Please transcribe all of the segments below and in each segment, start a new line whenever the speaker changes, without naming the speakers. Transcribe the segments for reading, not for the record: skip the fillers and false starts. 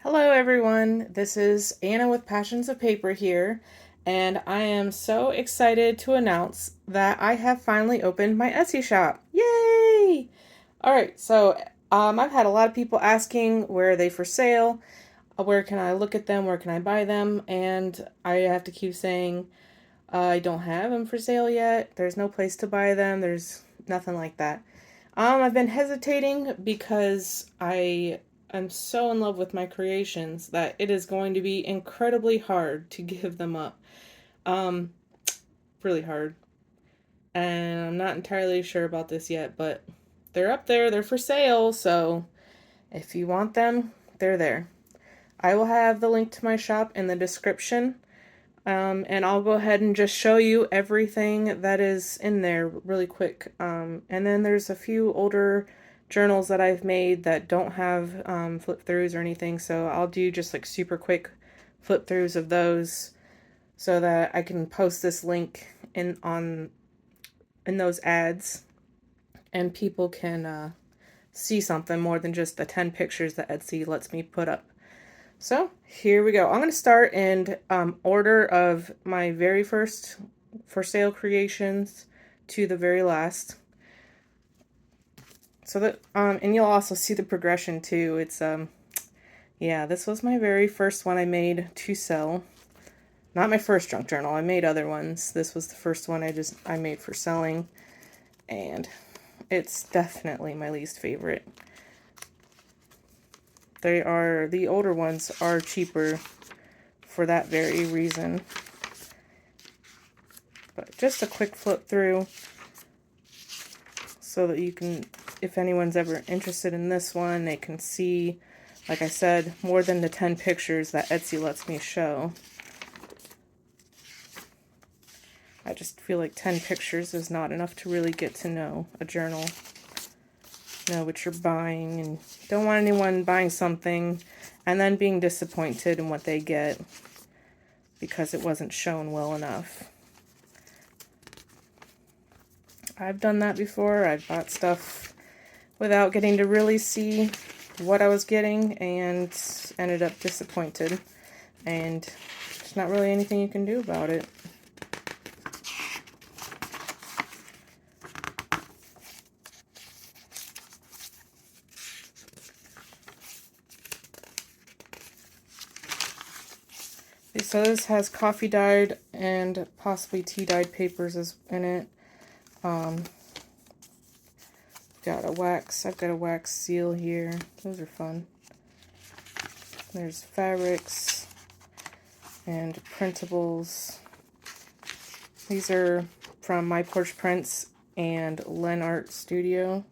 Hello everyone, this is Anna with Passions of Paper here, and I am so excited to announce that I have finally opened my Etsy shop. Yay! Alright, so I've had a lot of people asking where are they for sale, where can I look at them, where can I buy them, and I have to keep saying I don't have them for sale yet, there's no place to buy them, there's nothing like that. I've been hesitating because I'm so in love with my creations that it is going to be incredibly hard to give them up. Um, really hard. And I'm not entirely sure about this yet, but they're up there, they're for sale, so if you want them, they're there. I will have the link to my shop in the description. And I'll go ahead and just show you everything that is in there really quick. And then there's a few older journals that I've made that don't have flip throughs or anything, so I'll do just like super quick flip throughs of those so that I can post this link in those ads and people can see something more than just the 10 pictures that Etsy lets me put up. So here we go. I'm going to start in order of my very first for sale creations to the very last. So that, and you'll also see the progression too. It's, yeah, this was my very first one I made to sell. Not my first junk journal. I made other ones. This was the first one I made for selling. And it's definitely my least favorite. The older ones are cheaper for that very reason. But just a quick flip through so that you can, if anyone's ever interested in this one, they can see, like I said, more than the 10 pictures that Etsy lets me show. I just feel like 10 pictures is not enough to really get to know a journal. Know what you're buying, and don't want anyone buying something and then being disappointed in what they get because it wasn't shown well enough. I've done that before. I've bought stuff without getting to really see what I was getting and ended up disappointed, and there's not really anything you can do about it. So this has coffee dyed and possibly tea dyed papers in it. Got a wax. I've got a wax seal here. Those are fun. There's fabrics and printables. These are from My Porch Prints and Len Art Studio.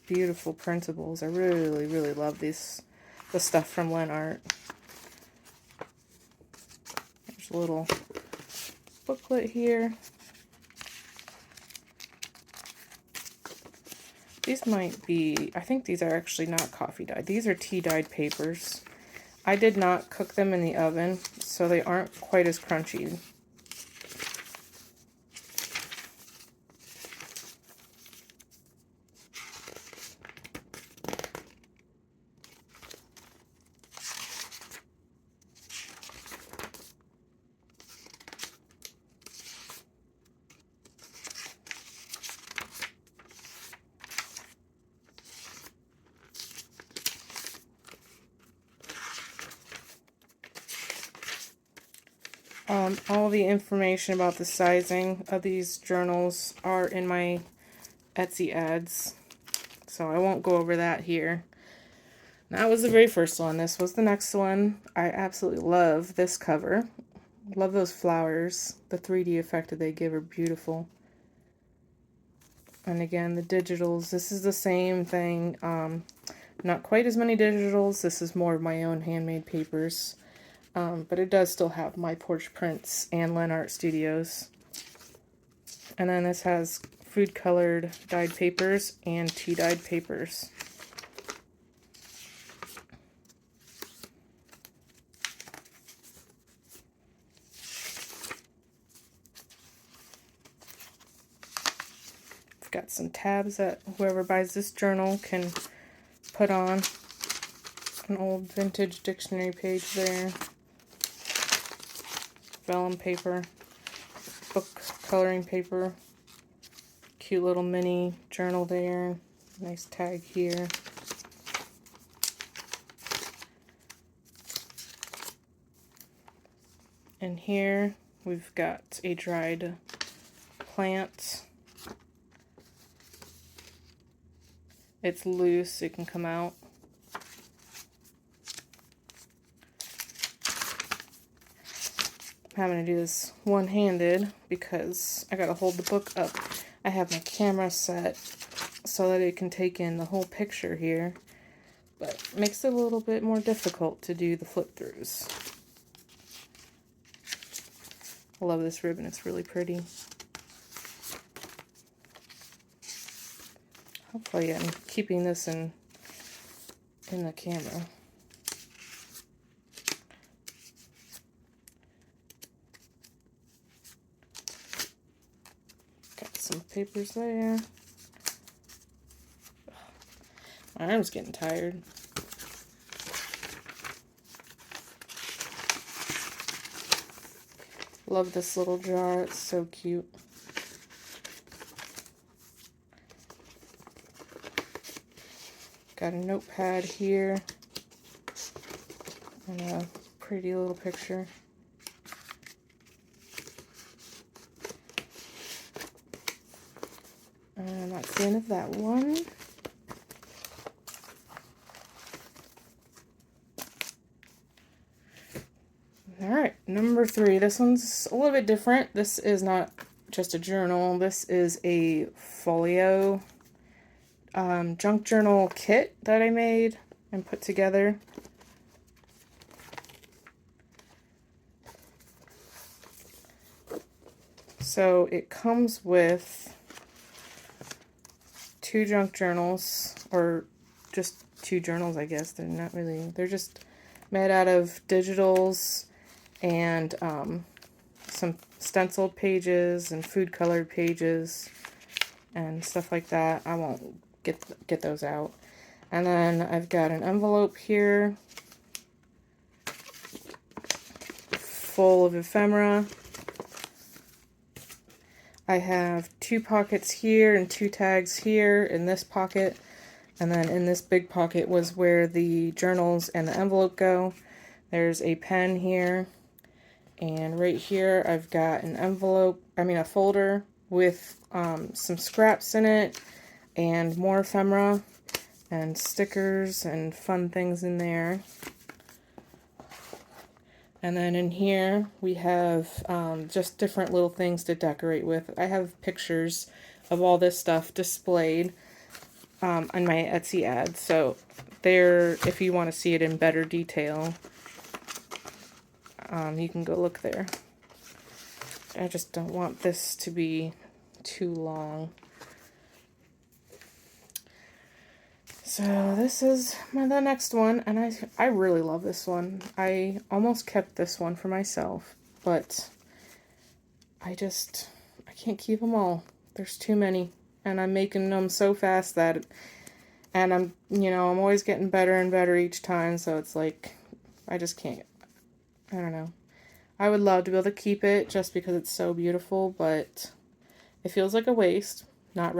Beautiful printables. I really, really love the stuff from Len Art. There's a little booklet here. These might be, I think these are actually not coffee dyed. These are tea dyed papers. I did not cook them in the oven, so they aren't quite as crunchy. All the information about the sizing of these journals are in my Etsy ads, so I won't go over that here. That was the very first one. This was the next one. I absolutely love this cover. Love those flowers. The 3D effect that they give are beautiful. And again, the digitals. This is the same thing. Not quite as many digitals. This is more of my own handmade papers. But it does still have My Porch Prints and Len Art Studios. And then this has food colored dyed papers and tea dyed papers. I've got some tabs that whoever buys this journal can put on. An old vintage dictionary page there. Vellum paper. Book coloring paper. Cute little mini journal there. Nice tag here. And here we've got a dried plant. It's loose, it can come out. I'm having to do this one-handed because I gotta hold the book up. I have my camera set so that it can take in the whole picture here, but it makes it a little bit more difficult to do the flip-throughs. I love this ribbon, it's really pretty. Hopefully I'm keeping this in the camera. Got some papers there. My arm's getting tired. Love this little jar, it's so cute. Got a notepad here. And a pretty little picture. And that's the end of that one. Alright, number 3. This one's a little bit different. This is not just a journal. This is a Folio junk journal kit that I made and put together. So it comes with 2 junk journals, or just 2 journals, I guess. They're not really, they're just made out of digitals and some stenciled pages and food colored pages and stuff like that. I won't get those out. And then I've got an envelope here full of ephemera. I have 2 pockets here and 2 tags here in this pocket, and then in this big pocket was where the journals and the envelope go. There's a pen here, and right here I've got an a folder with some scraps in it and more ephemera and stickers and fun things in there. And then in here we have just different little things to decorate with. I have pictures of all this stuff displayed on my Etsy ad, so there, if you want to see it in better detail, you can go look there. I just don't want this to be too long. So this is the next one, and I really love this one. I almost kept this one for myself, but I can't keep them all. There's too many, and I'm making them so fast that, and I'm always getting better and better each time, so it's like, I just can't, I don't know. I would love to be able to keep it just because it's so beautiful, but it feels like a waste not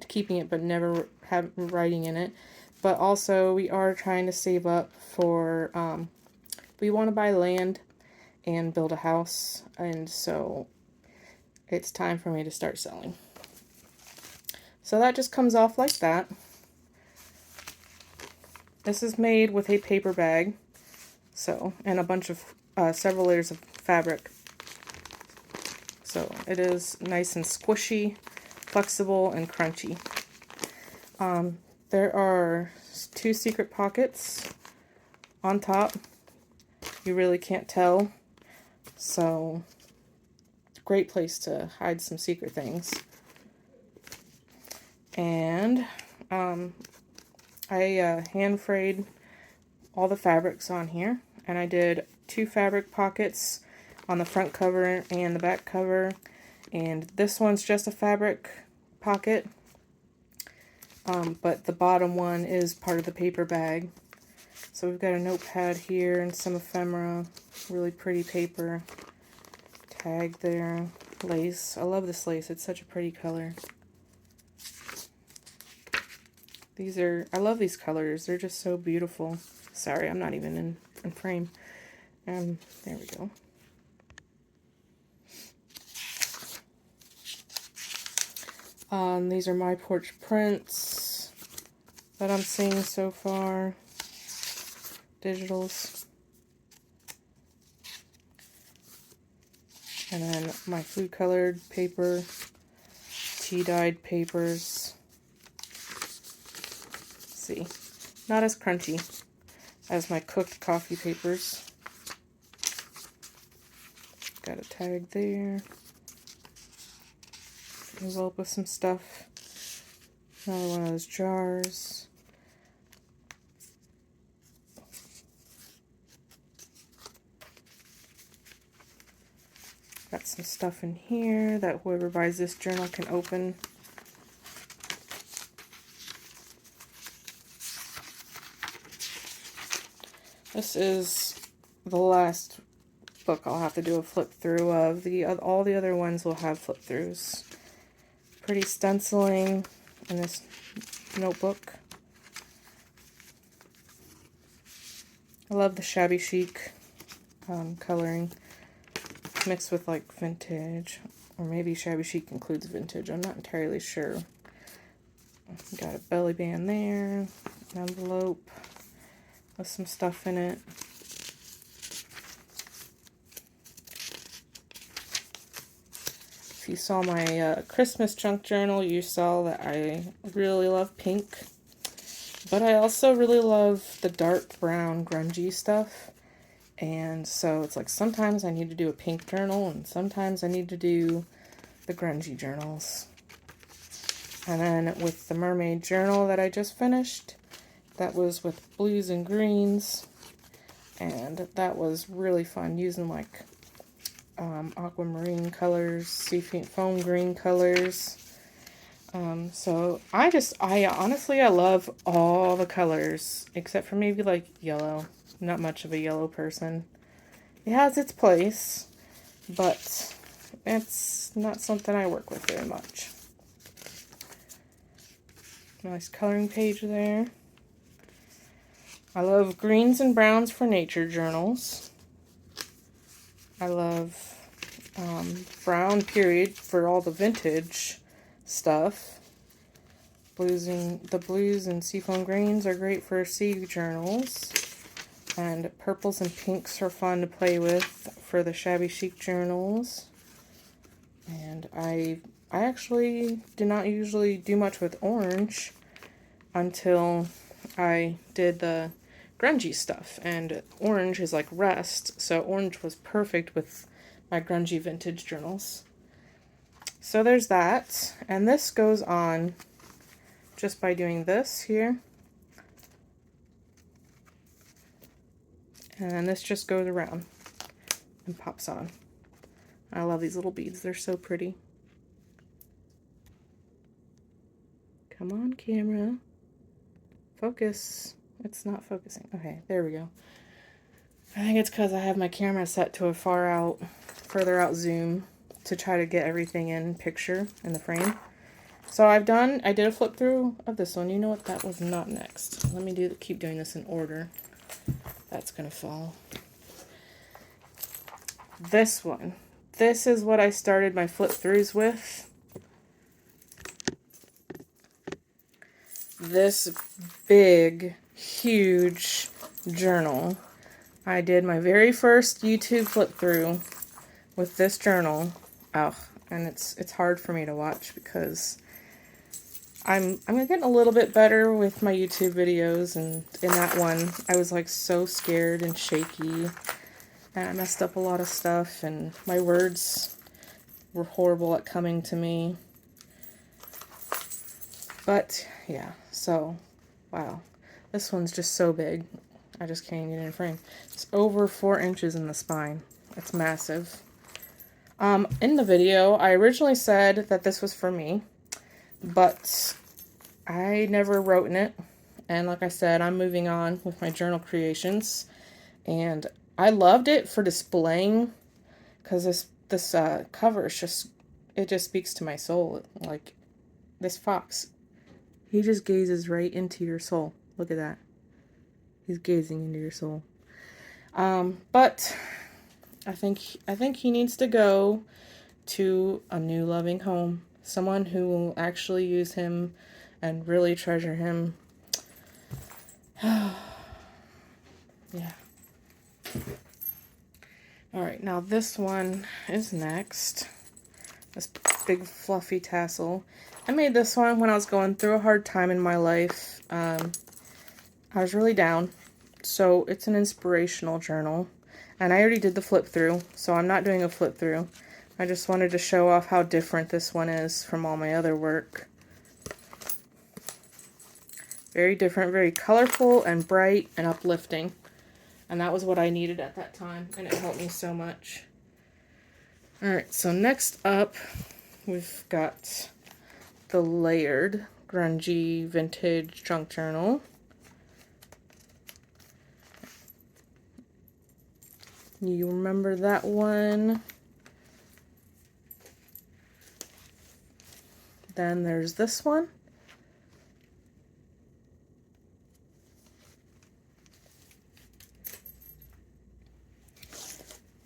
keeping it but never writing in it. But also we are trying to save up for, we want to buy land and build a house, and so it's time for me to start selling. So that just comes off like that. This is made with a paper bag, so, and a bunch of several layers of fabric. So it is nice and squishy, flexible, and crunchy. There are 2 secret pockets on top. You really can't tell, so it's a great place to hide some secret things. And I hand frayed all the fabrics on here, and I did 2 fabric pockets on the front cover and the back cover, and this one's just a fabric pocket, but the bottom one is part of the paper bag. So we've got a notepad here and some ephemera, really pretty paper, tag there, lace. I love this lace, it's such a pretty color. I love these colors, they're just so beautiful. Sorry, I'm not even in frame. There we go. These are my porch prints that I'm seeing so far. Digitals. And then my food colored paper, tea dyed papers. Let's see, not as crunchy as my cooked coffee papers. Got a tag there. Envelope with some stuff. Another one of those jars. Got some stuff in here that whoever buys this journal can open. This is the last book I'll have to do a flip through of. All the other ones will have flip throughs. Pretty stenciling in this notebook. I love the shabby chic coloring mixed with like vintage, or maybe shabby chic includes vintage. I'm not entirely sure. Got a belly band there, an envelope with some stuff in it. If you saw my Christmas junk journal, you saw that I really love pink. But I also really love the dark brown grungy stuff. And so it's like sometimes I need to do a pink journal and sometimes I need to do the grungy journals. And then with the mermaid journal that I just finished, that was with blues and greens. And that was really fun using like aquamarine colors, sea foam green colors. So I honestly love all the colors except for maybe like yellow. Not much of a yellow person. It has its place, but it's not something I work with very much. Nice coloring page there. I love greens and browns for nature journals. I love brown period for all the vintage stuff. The blues and seafoam greens are great for sea journals. And purples and pinks are fun to play with for the shabby chic journals. And I actually do not usually do much with orange until I did the grungy stuff. And orange is like rest, so orange was perfect with my grungy vintage journals. So there's that. And this goes on just by doing this here. And then this just goes around and pops on. I love these little beads. They're so pretty. Come on, camera. Focus. It's not focusing. Okay, there we go. I think it's because I have my camera set to a further out zoom to try to get everything in picture in the frame. So I did a flip through of this one. You know what? That was not next. Let me keep doing this in order. That's gonna fall. This one. This is what I started my flip throughs with. This big, huge journal. I did my very first YouTube flip through with this journal. Oh, and it's hard for me to watch because I'm getting a little bit better with my YouTube videos, and in that one I was like so scared and shaky and I messed up a lot of stuff and my words were horrible at coming to me. But yeah, so wow, this one's just so big I just can't get it in frame. It's over 4 inches in the spine. It's massive. In the video I originally said that this was for me, but I never wrote in it, And like I said, I'm moving on with my journal creations. And I loved it for displaying because this cover is it just speaks to my soul. Like this fox, he just gazes right into your soul. Look at that. He's gazing into your soul. But I think he needs to go to a new loving home. Someone who will actually use him and really treasure him. Yeah. Alright, now this one is next. This big fluffy tassel. I made this one when I was going through a hard time in my life. I was really down. So it's an inspirational journal. And I already did the flip through, so I'm not doing a flip through. I just wanted to show off how different this one is from all my other work. Very different, very colorful and bright and uplifting. And that was what I needed at that time, and it helped me so much. Alright, so next up, we've got the layered, grungy, vintage junk journal. You remember that one? Then there's this one.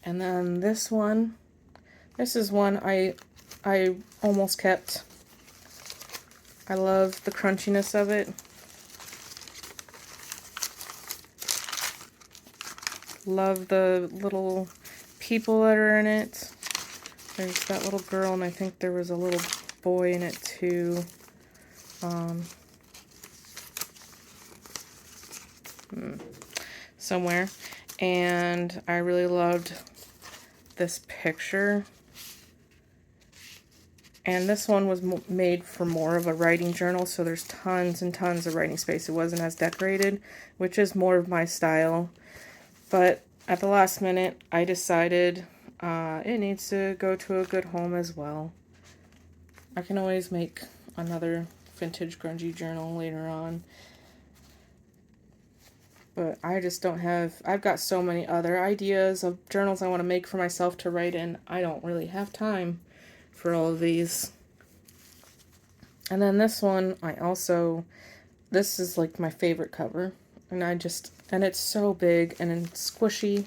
And then this one. This is one I almost kept. I love the crunchiness of it. Love the little people that are in it. There's that little girl, and I think there was a little boy in it too. Somewhere. And I really loved this picture. And this one was made for more of a writing journal, so there's tons and tons of writing space. It wasn't as decorated, which is more of my style. But at the last minute, I decided it needs to go to a good home as well. I can always make another vintage grungy journal later on. But I just don't have, I've got so many other ideas of journals I want to make for myself to write in. I don't really have time for all of these. And then this one, this is like my favorite cover. And it's so big and it's squishy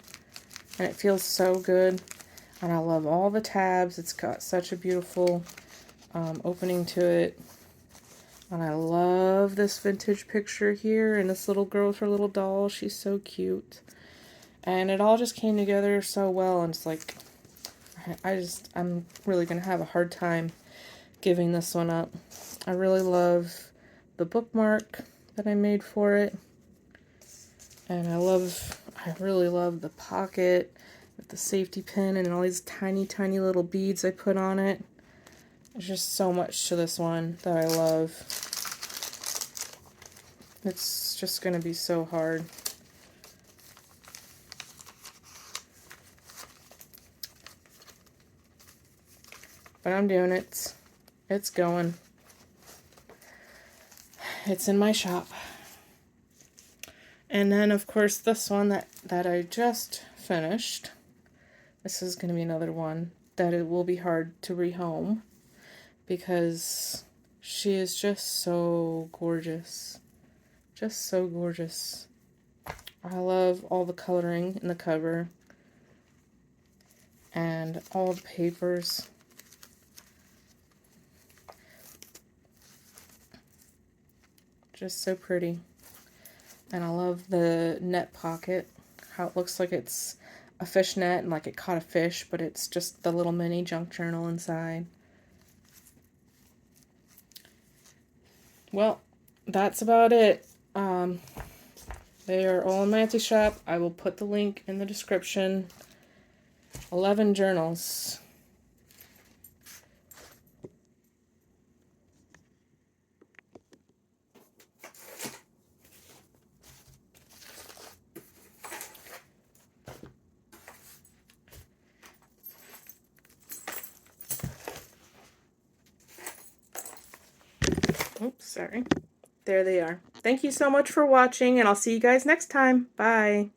and it feels so good. And I love all the tabs. It's got such a beautiful opening to it. And I love this vintage picture here and this little girl with her little doll. She's so cute. And it all just came together so well. And it's like, I'm really going to have a hard time giving this one up. I really love the bookmark that I made for it. And I really love the pocket with the safety pin and all these tiny, tiny little beads I put on it. There's just so much to this one that I love. It's just going to be so hard. But I'm doing it. It's going. It's in my shop. And then, of course, this one that I just finished. This is going to be another one that it will be hard to rehome because she is just so gorgeous. Just so gorgeous. I love all the coloring in the cover and all the papers. Just so pretty. And I love the net pocket, how it looks like it's a fishnet and like it caught a fish, but it's just the little mini junk journal inside. Well, that's about it. They are all in my Etsy shop. I will put the link in the description. 11 journals. Oops, sorry. There they are. Thank you so much for watching, and I'll see you guys next time. Bye.